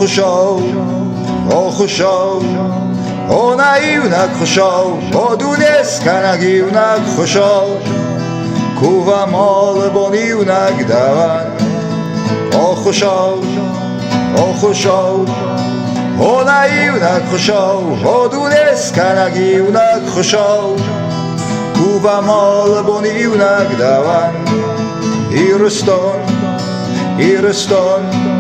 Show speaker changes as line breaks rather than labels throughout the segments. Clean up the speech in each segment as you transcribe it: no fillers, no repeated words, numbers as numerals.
خوشاو او خوشاو او نایونک خوشاو او دونست کنگیونک خوشاو کوه مال بونیونک دوان او خوشاو او خوشاو او نایونک خوشاو او دونست کنگیونک خوشاو کوه مال بونیونک دوان ایرستان ایرستان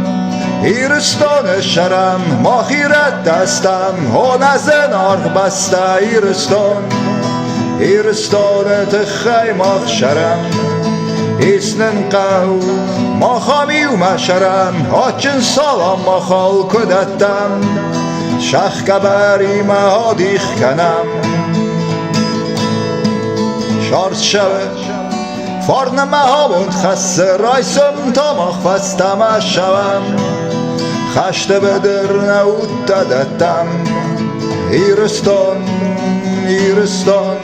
ایرستان شرم ما خیرت دستم ها نزن آرخ بسته ایرستان ایرستان تخیماخ شرم ایسنن قو ما خامی و مشرم هاچن سالام ما خال کدتم شخ کبری ما ها دیخ کنم شارس شوه فارن ما ها بند خسته رایسم تا ما خستم شوم خشته بدر نود دادتم ایرستان ایرستان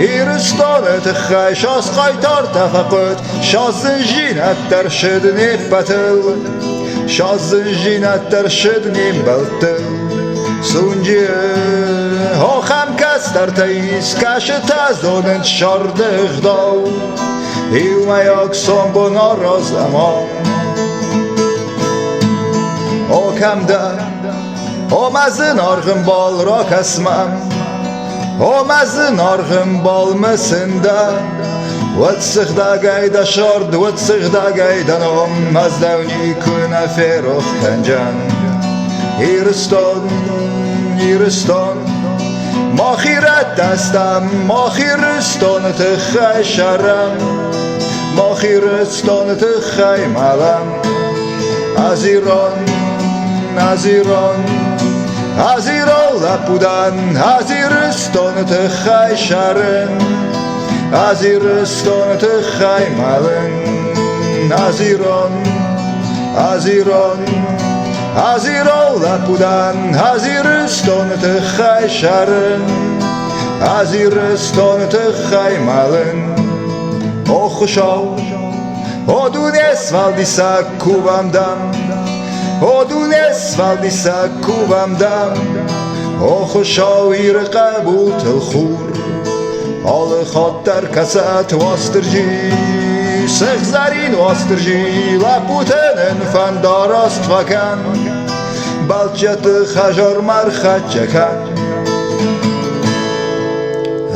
ایرستان تخی شاز قایتار تفقد شاز زنجینت در شد نفبتل شاز زنجینت در شد نبلتل سونجیه ها خم کس در تیز کش تزدانند شارد اغداو ایومه یاکسان بنا رازدمان او کم در او مزن آرغم بال را کسمم او مزن آرغم بال مسنده ود سخده گیده شارد ود سخده گیده نام از دونی کنه فیروخ کنجن ایرستان ایرستان ما خیرت دستم ما خیرستان تخی شرم ما خیرستان تخی ملم از ایران از ایران از ایران لپودن از ایرستان تخی شرم از ایرستان تخی ملم از ایران از ایران از ایران لپودن از ایرستان تخی شرم از ایرستان تخی ملن او خوشاو او دونست والدیسک کوبم دم او دونست والدیسک کوبم دم او خوشاو ایر قبوت الخور آل خود در کست واسترجی سخ زرین واسترجی لپوتن فنداراست وکن بلجت خجار مرخد چکن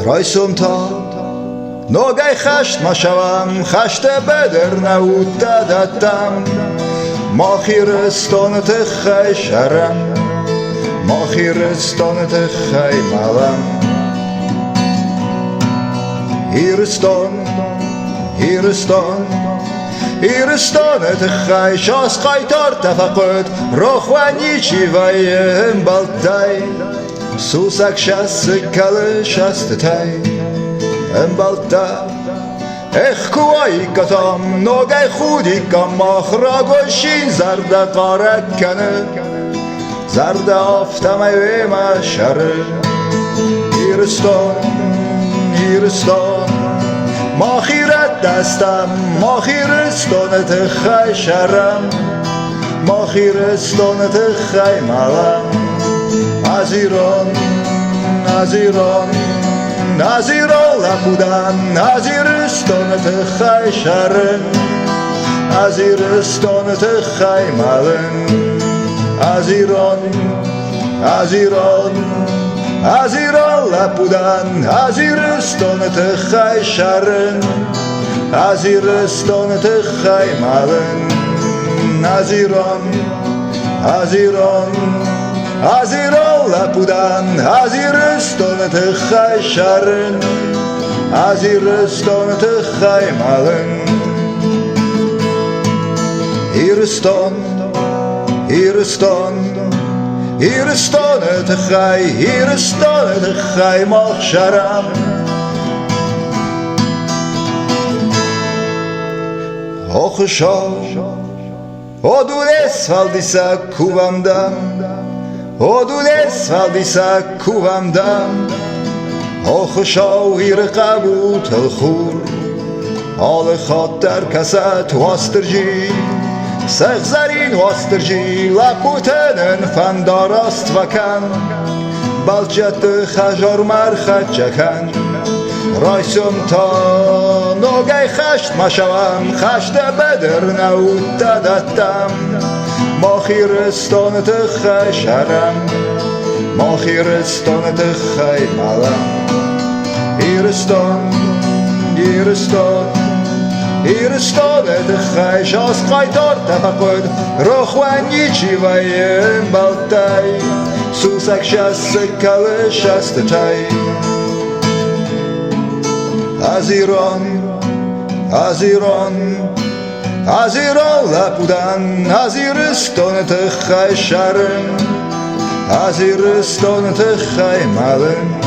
رایسم تا نوگه خشت ما شوم خشت بدر نود دادتم ما خیرستان تخی شرم ما خیرستان تخی ملم ایرستان ایرستان ایرستان تخی شاز قایتار تفقد روخوانی چی ویم بلتای سوسک شست کل شست تای امبلتا اخ کوایی کتام نوگه خودی کم آخرا گوشین زرد قارک کنه زرد آفتمه ویمه شره ایرستان ایرستان ما خیرت دستم ما خیرستان تخی شرم ما خیرستان تخی ملم از ایران از ایران از ایران لپودن از ایرستان تخی شرم از ایرستان تخی ملن از ایران از ایران از ایران لپودن از ایرستان تخی شرم از ایرستان تخی ملن از ایران از ایران از ایران لپودن از ایرستان تخی شرم از ایرستان تخی ملن ایرستان ایرستان ایرستان تخی ایرستان تخی ماخ شرم او خوشا او دونست والدیسک کوبم دم او دونست والدیسک کوبم دم او خوشا و ایر قبوت الخور حال خاطر کست واسترجی Սեղզարին ոստրջի լապութենն ֆանդարաստ վական Բալջատը խաժորմար խաչական Ռայսում նոգայ խաշտ մաշավան Խաշտը բդրնա ուտա դատամ Մոխիրստոնը տխայ շարամ Մոխիրստոնը տխայ մալամ Իրստոն է տխայ Շասկայ տոր տապակոդ Ռոխվան իչիվայեմ բալտայ Սուսակ շասը կալը շաստտայ Ազիրոն լապուդան Ազիրստոնը տխայ շարեմ Ազիրստոնը տխայ մալեմ